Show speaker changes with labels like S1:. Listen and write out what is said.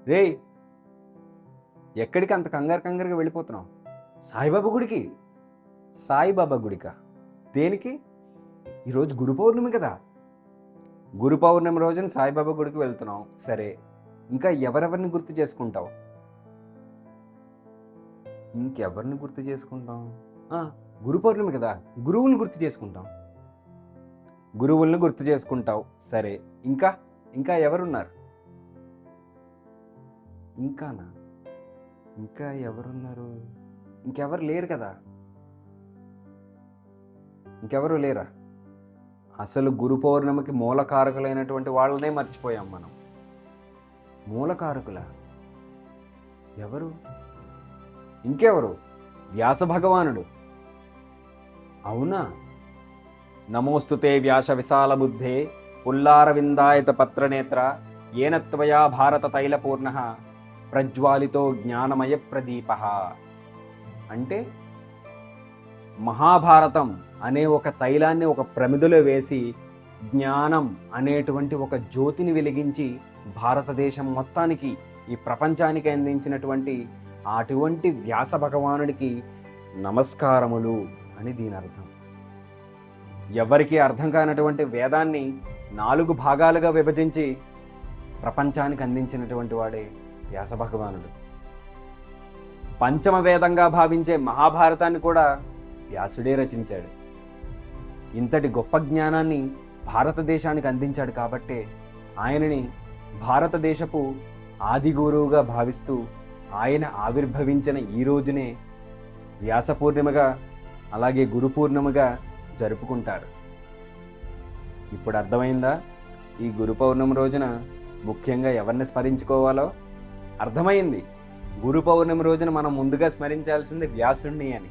S1: రేయ్, ఎక్కడికి అంత కంగారుగా వెళ్ళిపోతున్నావు? సాయిబాబా గుడికి. సాయిబాబా గుడికా? దేనికి? ఈరోజు గురు పౌర్ణమి కదా. గురు పౌర్ణమి రోజున సాయిబాబా గుడికి వెళ్తున్నావు, సరే. ఇంకా ఎవరెవరిని గుర్తు చేసుకుంటావు? ఇంకెవరిని గుర్తు చేసుకుంటాం? గురు పౌర్ణమి కదా, గురువుల్ని గుర్తు చేసుకుంటాం. గురువుల్ని గుర్తు చేసుకుంటావు, సరే. ఇంకా ఇంకా ఎవరున్నారు? ఇంకానా? ఇంకా ఎవరున్నారు? ఇంకెవరు లేరు కదా. ఇంకెవరు లేరా? అసలు గురు పౌర్ణమికి మూలకారకులైనటువంటి వాళ్ళనే మర్చిపోయాం మనం. మూలకారకుల ఎవరు? ఇంకెవరు? వ్యాస భగవానుడు. అవునా? నమోస్తుతే వ్యాస విశాల బుద్ధే పుల్లారవిందాయత పత్రనేత్ర ఏన త్వయా భారత తైలపూర్ణ ప్రజ్వాలితో జ్ఞానమయ ప్రదీప. అంటే మహాభారతం అనే ఒక తైలాన్ని ఒక ప్రమిదలో వేసి జ్ఞానం అనేటువంటి ఒక జ్యోతిని వెలిగించి భారతదేశం మొత్తానికి, ఈ ప్రపంచానికి అందించినటువంటి అటువంటి వ్యాస భగవానుడికి నమస్కారములు అని దీని అర్థం. ఎవరికి అర్థం కానటువంటి వేదాన్ని 4 భాగాలుగా విభజించి ప్రపంచానికి అందించినటువంటి వాడే వ్యాస భగవానుడు. పంచమ వేదంగా భావించే మహాభారతాన్ని కూడా వ్యాసుడే రచించాడు. ఇంతటి గొప్ప జ్ఞానాన్ని భారతదేశానికి అందించాడు కాబట్టే ఆయనని భారతదేశపు ఆది గురువుగా భావిస్తూ ఆయన ఆవిర్భవించిన ఈ రోజునే వ్యాస పూర్ణిమగా, అలాగే గురు పూర్ణిమగా జరుపుకుంటారు. ఇప్పుడు అర్థమైందా? ఈ గురు పౌర్ణమి రోజున ముఖ్యంగా ఎవరిని స్మరించుకోవాలో అర్థమైంది. గురు పౌర్ణమి రోజున మనం ముందుగా స్మరించాల్సింది వ్యాసుణ్ణి అని.